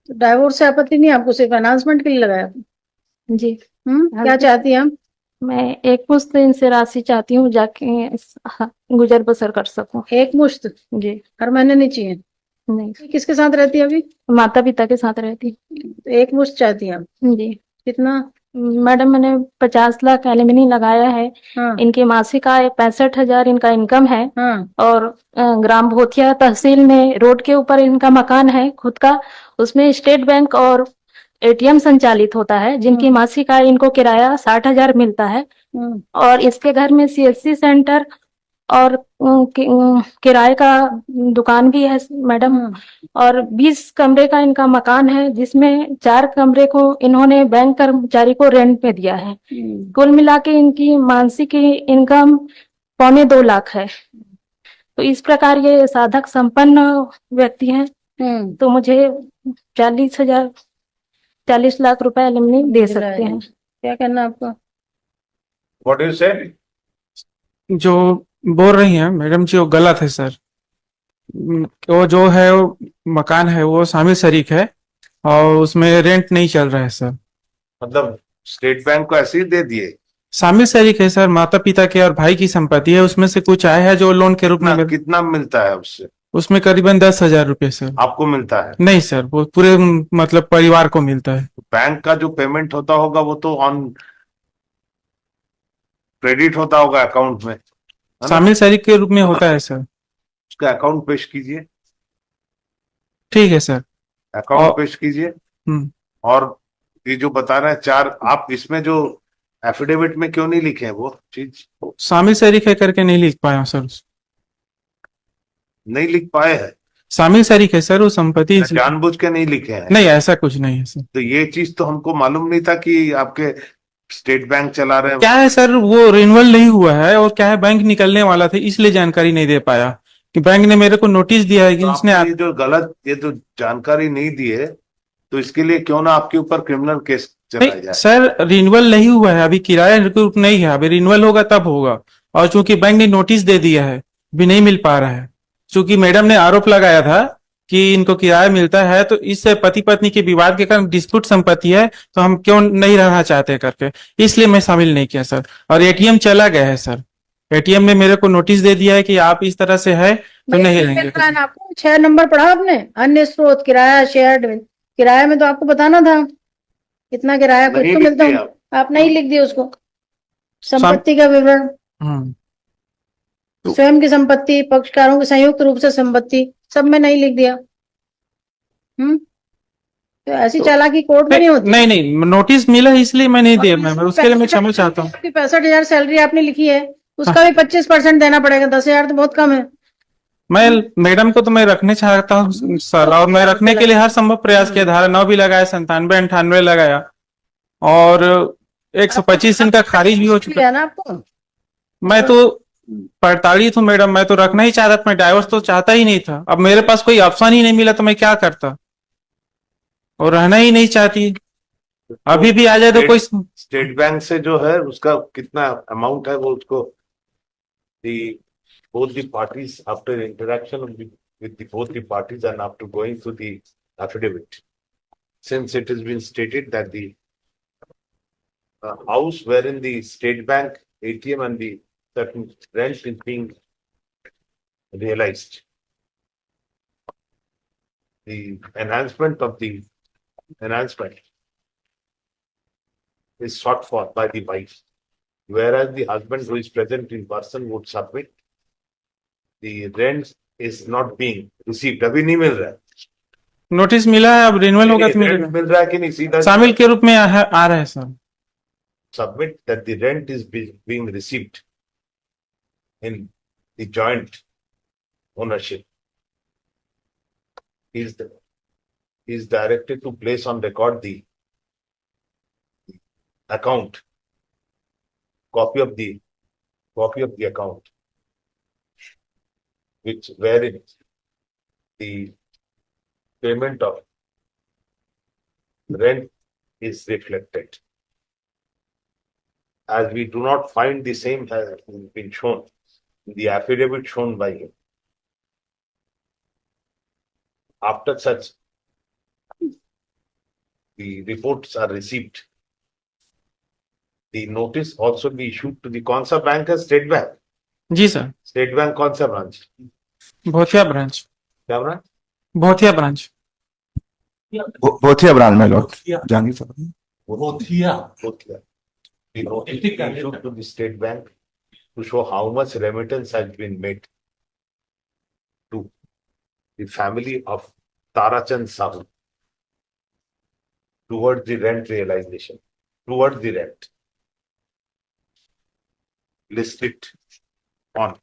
तो डाइवोर्स से आपत्ति नहीं, आपको सिर्फ अनाउंसमेंट के लिए लगाया? जी। क्या चाहती हैं आप? मैं एक मुश्त इनसे राशि चाहती हूँ, जाके गुजर बसर कर सकूं। एक मुश्त? जी। हर महीने नहीं चाहिए? नहीं, किसके साथ रहती है अभी? माता पिता के साथ रहती। तो एक मुश्त चाहती हैं आप? जी। कितना? मैडम, मैंने 50 लाख एलिमनी लगाया है। हाँ। इनकी मासिक आय 65,000 इनका इनकम है। हाँ। और ग्राम भोथिया तहसील में रोड के ऊपर इनका मकान है खुद का। उसमें स्टेट बैंक और एटीएम संचालित होता है, जिनकी मासिक आय इनको किराया 60,000 मिलता है। और इसके घर में सीएससी सेंटर और किराए का दुकान भी है मैडम। और 20 कमरे का इनका मकान है, जिसमें 4 कमरे को इन्होंने बैंक कर्मचारी को रेंट पे दिया है। कुल मिला के इनकी मासिक इनकम 2.25 लाख है। तो इस प्रकार ये साधक संपन्न व्यक्ति हैं। तो मुझे 40 लाख रुपए एलिमनी दे सकते हैं। क्या करना आपको? व्हाट यू से? जो बोल रही हैं मैडम जी वो गलत है सर। वो जो है वो मकान है वो शामिल शरीक है और उसमें रेंट नहीं चल रहा है सर। मतलब स्टेट बैंक को ऐसे ही दे दिए? शामिल शरीक है सर, माता पिता के और भाई की संपत्ति है, उसमें से कुछ आया है जो लोन के रूप में कितना मिलता है उससे? उसमें करीबन 10,000 रुपये सर। आपको मिलता है? नहीं सर, वो पूरे मतलब परिवार को मिलता है। बैंक का जो पेमेंट होता होगा वो तो ऑन क्रेडिट होता होगा अकाउंट में, शामिल शरीक के रूप में होता है सर। उसका अकाउंट पेश कीजिए। ठीक है सर, अकाउंट पेश कीजिए। और ये जो बता रहे हैं 4, आप इसमें जो एफिडेविट में क्यों नहीं लिखे हैं वो चीज? शामिल शरीक है करके नहीं लिख पाया सर। नहीं लिख पाए हैं? शामिल शरीक है सर, वो संपत्ति जानबूझ के नहीं लिखे हैं? नहीं, ऐसा कुछ नहीं है सर। तो ये चीज तो हमको मालूम नहीं था कि आपके स्टेट बैंक चला रहे हैं। क्या है सर, वो रिन्यूअल नहीं हुआ है और क्या है बैंक निकलने वाला था, इसलिए जानकारी नहीं दे पाया कि बैंक ने मेरे को नोटिस दिया है कि तो उसने ये जो गलत, ये तो जानकारी नहीं दी है, तो इसके लिए क्यों ना आपके ऊपर क्रिमिनल केस चलाया जाए? सर रिन्यूअल नहीं हुआ है अभी, किराया रिकूप नहीं है अभी, रिन्यूअल होगा तब होगा। और चूंकि बैंक ने नोटिस दे दिया है, अभी नहीं मिल पा रहा है। चूंकि मैडम ने आरोप लगाया था कि इनको किराया मिलता है, तो इससे पति पत्नी के विवाद के कारण डिस्प्यूट संपत्ति है, तो हम क्यों नहीं रहना चाहते करके, इसलिए मैं शामिल नहीं किया सर। और एटीएम चला गया है सर, एटीएम ने मेरे को नोटिस दे दिया है कि आप इस तरह से है तो नहीं रहेंगे। आपको 6 नंबर पढ़ा आपने? अन्य स्रोत किराया शेयर्ड। किराया में तो आपको बताना था कितना किराया कुछ तो मिलता है। आप नहीं लिख दिए उसको, संपत्ति का विवरण, स्वयं की संपत्ति, पक्षकारों की संयुक्त रूप से संपत्ति, सब में नहीं लिख दिया। तो ऐसी चालाकी कोर्ट में नहीं होती। नहीं नहीं, नोटिस मिला है इसलिए मैं नहीं दिया, मैं उसके लिए मैं क्षमा चाहता हूँ। 65,000 सैलरी आपने लिखी है, उसका भी 25% देना पड़ेगा। 10,000 तो बहुत कम है। मैं मैडम को तो मैं रखने चाहता हूँ सर, और मैं रखने के लिए हर संभव प्रयास किया। धारा 9 भी लगाया, 97, 98 लगाया, और 125 इनका खारिज भी हो चुका है ना आपको। मैं तो प्रताड़ित हूँ मैडम, मैं तो रखना ही चाहता था, मैं डाइवोर्स तो चाहता ही नहीं था। अब मेरे पास कोई ऑप्शन ही नहीं मिला तो मैं क्या करता, और रहना ही नहीं चाहती। अभी भी आ जाए तो कोई स्टेट बैंक से जो है उसका कितना अमाउंट है वो उसको both the parties after interaction with both the parties and after going through the affidavit, since it has been stated that the house wherein the state bank ATM and the certain rent is being realized, the enhancement of the enhancement is sought for by the wife, whereas the husband who is present in person would submit the rent is not being received. अभी नहीं मिल रहा है। Notice मिला है, अब renewal होगा तो मिलेगा। मिल रहा है कि नहीं? सीधा शामिल के रूप में आ रहा है sir. Submit that the rent is being received in the joint ownership. He is directed to place on record the account, copy of the account, which wherein the payment of rent is reflected. As we do not find the same has been shown in the affidavit shown by him. After such the reports are received, the notice also be issued to the कौन सा bank है? State bank. जी sir, state bank कौन सा branch? Bhothia branch, क्या branch? Bhothia branch. Bothia branch में lord Jahangir साहब। Bothia. The notice be issued to the state bank to show how much remittance has been made to the family of Tarachand Sahu towards the rent realization, towards the rent listed on